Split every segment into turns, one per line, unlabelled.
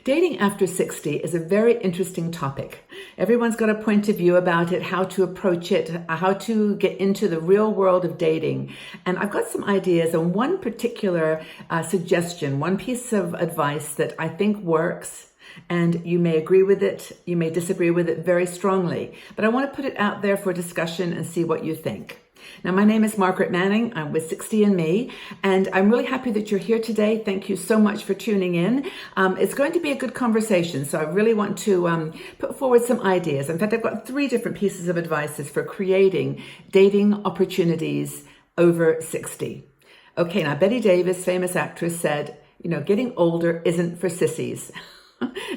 Dating after 60 is a very interesting topic. Everyone's got a point of view about it, how to approach it, how to get into the real world of dating. And I've got some ideas on one particular suggestion, one piece of advice that I think works. And you may agree with it, you may disagree with it very strongly. But I want to put it out there for discussion and see what you think. Now, my name is Margaret Manning. I'm with 60andMe, and I'm really happy that you're here today. Thank you so much for tuning in. It's going to be a good conversation, so I really want to put forward some ideas. In fact, I've got 3 different pieces of advice for creating dating opportunities over 60. Okay, now Bette Davis, famous actress, said, getting older isn't for sissies.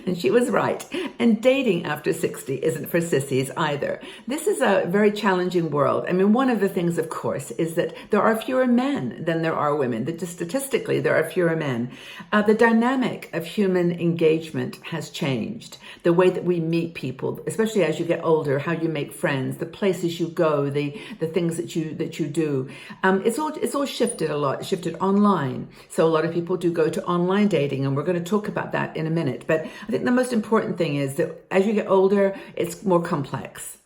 And she was right. And dating after 60 isn't for sissies either. This is a very challenging world. I mean, one of the things, of course, is that there are fewer men than there are women. That just statistically, there are fewer men. The dynamic of human engagement has changed. The way that we meet people, especially as you get older, how you make friends, the places you go, the things that you do. It's all shifted a lot. It's shifted online. So a lot of people do go to online dating, and we're going to talk about that in a minute. But I think the most important thing is that as you get older, it's more complex.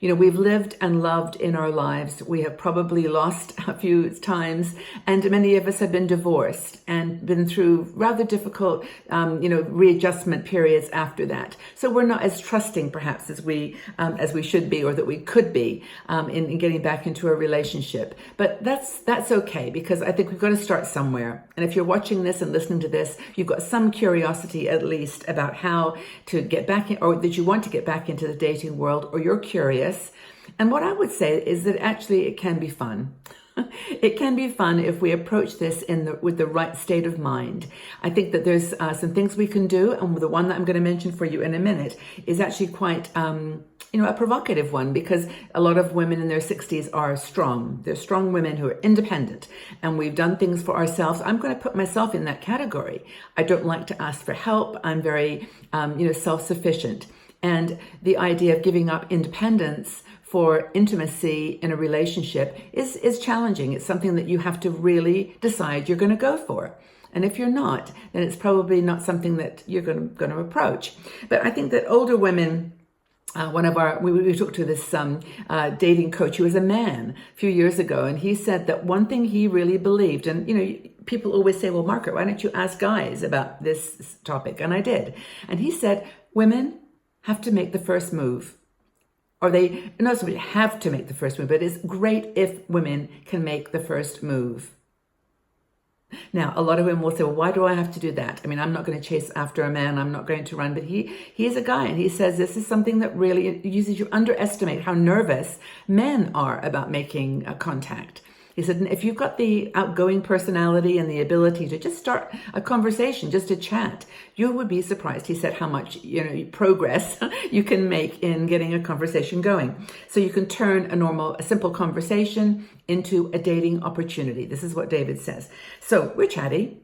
We've lived and loved in our lives. We have probably lost a few times, and many of us have been divorced and been through rather difficult, readjustment periods after that. So we're not as trusting, perhaps, as we should be, or that we could be, in getting back into a relationship. But that's okay, because I think we've got to start somewhere. And if you're watching this and listening to this, you've got some curiosity, at least, about how to get back in, or that you want to get back into the dating world, or you're curious. And what I would say is that actually it can be fun. It can be fun if we approach this with the right state of mind. I think that there's some things we can do, and the one that I'm going to mention for you in a minute is actually quite a provocative one, because a lot of women in their 60s are strong. They're strong women who are independent, and we've done things for ourselves. I'm going to put myself in that category. I don't like to ask for help. I'm very self-sufficient. And the idea of giving up independence for intimacy in a relationship is challenging. It's something that you have to really decide you're going to go for. And if you're not, then it's probably not something that you're going to approach. But I think that older women, we talked to this dating coach who was a man a few years ago, and he said that one thing he really believed, and people always say, well, Margaret, why don't you ask guys about this topic? And I did. And he said, women have to make the first move. Or they not so much have to make the first move, but it's great if women can make the first move. Now, a lot of women will say, well, why do I have to do that? I mean, I'm not going to chase after a man. I'm not going to run. But he's a guy, and he says this is something that really uses you underestimate how nervous men are about making a contact. He said, if you've got the outgoing personality and the ability to just start a conversation, just to chat, you would be surprised, he said, how much progress you can make in getting a conversation going. So you can turn a simple conversation into a dating opportunity. This is what David says. So we're chatty.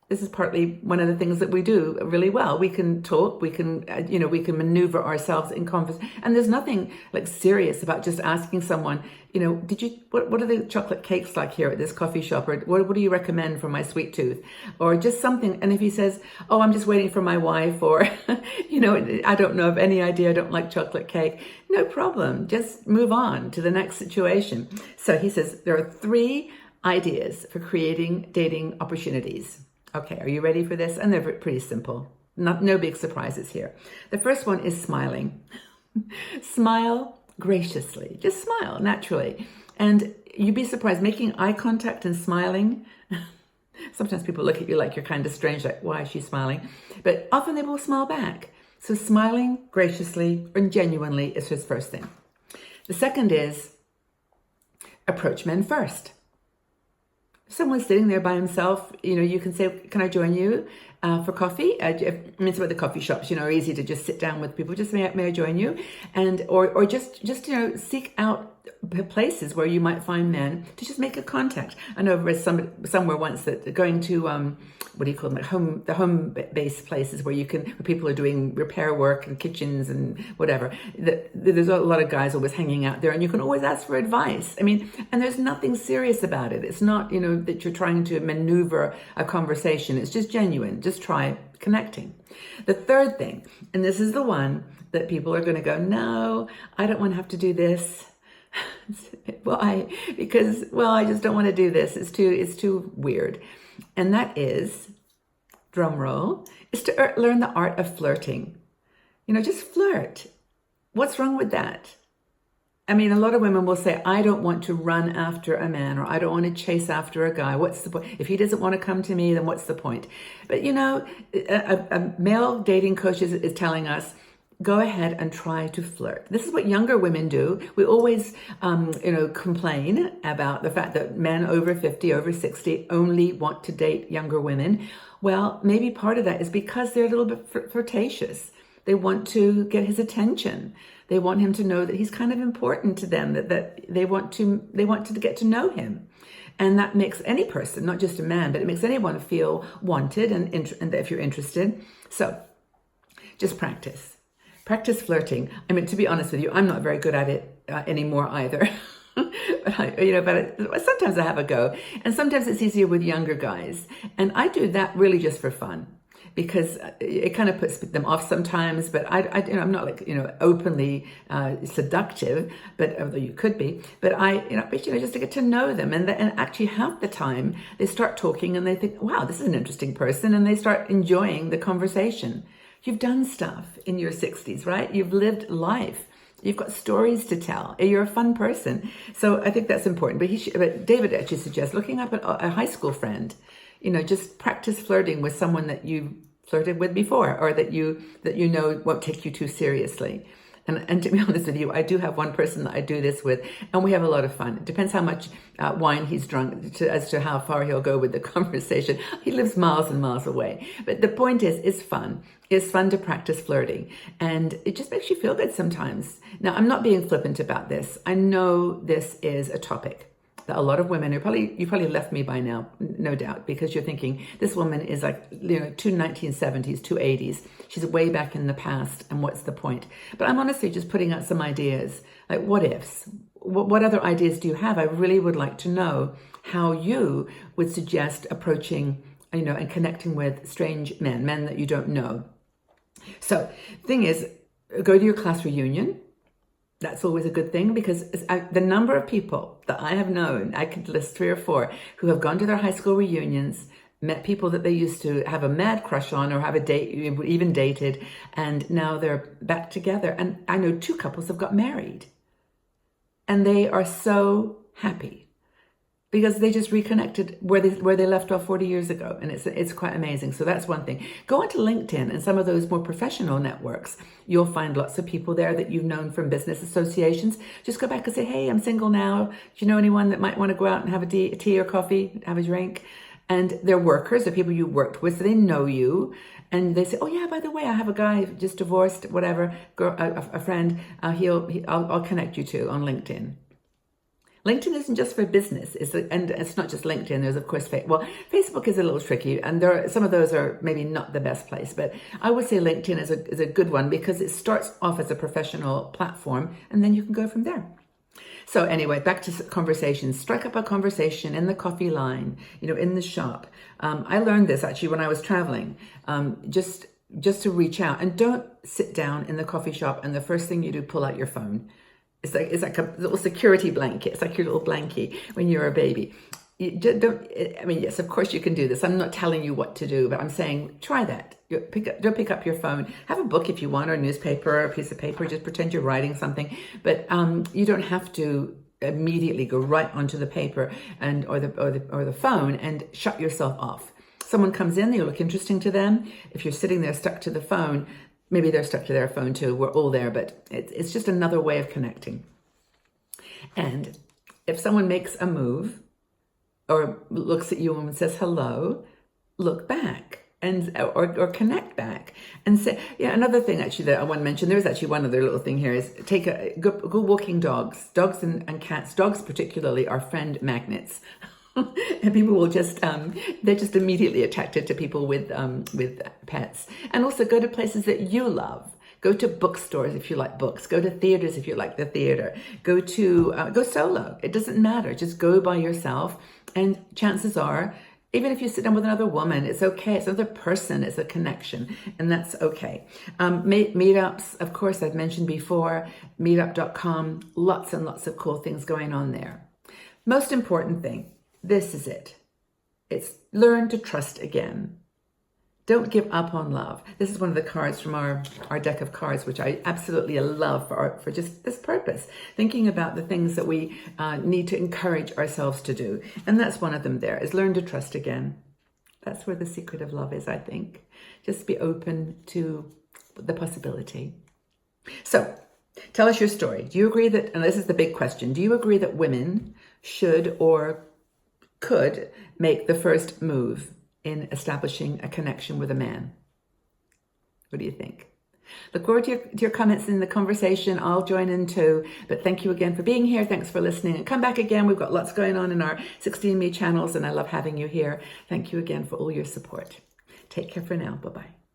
This is partly one of the things that we do really well. We can talk, we can maneuver ourselves in conversation. And there's nothing like serious about just asking someone, what are the chocolate cakes like here at this coffee shop? Or what do you recommend for my sweet tooth? Or just something. And if he says, oh, I'm just waiting for my wife, or, I don't know of any idea, I don't like chocolate cake. No problem. Just move on to the next situation. So he says, there are 3 ideas for creating dating opportunities. Okay, are you ready for this? And they're pretty simple. No big surprises here. The first one is smiling. Smile graciously. Just smile naturally. And you'd be surprised, making eye contact and smiling. Sometimes people look at you like you're kind of strange, like, why is she smiling? But often they will smile back. So smiling graciously and genuinely is his first thing. The second is approach men first. If someone's sitting there by himself, you can say, can I join you for coffee? It's about the coffee shops, are easy to just sit down with people. Just may I join you? And, or just seek out places where you might find men to just make a contact. I know I read somewhere once that going to what do you call them, the home-based places where people are doing repair work and kitchens and whatever. There's a lot of guys always hanging out there, and you can always ask for advice. I mean, and there's nothing serious about it. It's not that you're trying to maneuver a conversation. It's just genuine. Just try connecting. The third thing, and this is the one that people are going to go, no, I don't want to have to do this. Why? Because, well, I just don't want to do this. It's too weird. And that is, drum roll, is to learn the art of flirting. Just flirt. What's wrong with that? I mean, a lot of women will say, I don't want to run after a man, or I don't want to chase after a guy. What's the point? If he doesn't want to come to me, then what's the point? But a male dating coach is telling us, go ahead and try to flirt. This is what younger women do. We always, complain about the fact that men over 50, over 60 only want to date younger women. Well, maybe part of that is because they're a little bit flirtatious. They want to get his attention. They want him to know that he's kind of important to them, that they want to get to know him. And that makes any person, not just a man, but it makes anyone feel wanted and if you're interested. So just practice. Practice flirting. I mean, to be honest with you, I'm not very good at it anymore either. But sometimes I have a go. And sometimes it's easier with younger guys. And I do that really just for fun, because it kind of puts them off sometimes, but I'm not openly seductive, but although you could be, but just to get to know them and actually half the time they start talking and they think, wow, this is an interesting person, and they start enjoying the conversation. You've done stuff in your 60s, right? You've lived life. You've got stories to tell. You're a fun person. So I think that's important. But David actually suggests looking up a high school friend, just practice flirting with someone that you flirted with before, or that you won't take you too seriously. And to be honest with you, I do have one person that I do this with, and we have a lot of fun. It depends how much wine he's drunk as to how far he'll go with the conversation. He lives miles and miles away. But the point is, it's fun. It's fun to practice flirting. And it just makes you feel good sometimes. Now, I'm not being flippant about this. I know this is a topic that a lot of women you probably left me by now, no doubt, because you're thinking, this woman is like, two 1970s, two 80s. She's way back in the past, and what's the point? But I'm honestly just putting out some ideas, like what ifs? What other ideas do you have? I really would like to know how you would suggest approaching, and connecting with strange men that you don't know. So, thing is, go to your class reunion. That's always a good thing, because the number of people that I have known, I could list 3 or 4, who have gone to their high school reunions, met people that they used to have a mad crush on or have a date, even dated, and now they're back together. And I know 2 couples have got married, and they are so happy because they just reconnected where they left off 40 years ago. And it's quite amazing. So that's one thing. Go onto LinkedIn and some of those more professional networks. You'll find lots of people there that you've known from business associations. Just go back and say, hey, I'm single now. Do you know anyone that might want to go out and have a tea or coffee, have a drink? And they're workers, they're people you worked with, so they know you. And they say, oh yeah, by the way, I have a guy just divorced, whatever, a friend, I'll connect you to on LinkedIn. LinkedIn isn't just for business, and it's not just LinkedIn. There's of course Facebook is a little tricky, and some of those are maybe not the best place. But I would say LinkedIn is a good one, because it starts off as a professional platform, and then you can go from there. So anyway, back to conversations. Strike up a conversation in the coffee line, in the shop. I learned this actually when I was traveling. Just to reach out, and don't sit down in the coffee shop and the first thing you do, pull out your phone. It's like a little security blanket. It's like your little blankie when you're a baby. Yes, of course you can do this. I'm not telling you what to do, but I'm saying try that. Don't pick up your phone. Have a book if you want, or a newspaper, or a piece of paper. Just pretend you're writing something. But you don't have to immediately go right onto the paper or the phone and shut yourself off. Someone comes in, you look interesting to them. If you're sitting there stuck to the phone, maybe they're stuck to their phone too. We're all there, but it's just another way of connecting. And if someone makes a move or looks at you and says hello, look back or connect back and say, yeah. Another thing actually that I want to mention, there's actually one other little thing here, is go walking dogs. Dogs and cats, dogs particularly, are friend magnets. And people will they're just immediately attracted to people with pets. And also go to places that you love. Go to bookstores if you like books. Go to theaters if you like the theater. Go solo. It doesn't matter. Just go by yourself. And chances are Even if you sit down with another woman, it's okay. It's another person, it's a connection, and that's okay. Meetups, of course, I've mentioned before, meetup.com, lots and lots of cool things going on there. Most important thing, this is it. It's learn to trust again. Don't give up on love. This is one of the cards from our deck of cards, which I absolutely love for just this purpose. Thinking about the things that we need to encourage ourselves to do. And that's one of them there, is learn to trust again. That's where the secret of love is, I think. Just be open to the possibility. So, tell us your story. Do you agree that, and this is the big question, do you agree that women should or could make the first move in establishing a connection with a man? What do you think? Look forward to your comments in the conversation. I'll join in too. But thank you again for being here. Thanks for listening. And come back again. We've got lots going on in our 16Me channels, and I love having you here. Thank you again for all your support. Take care for now. Bye-bye.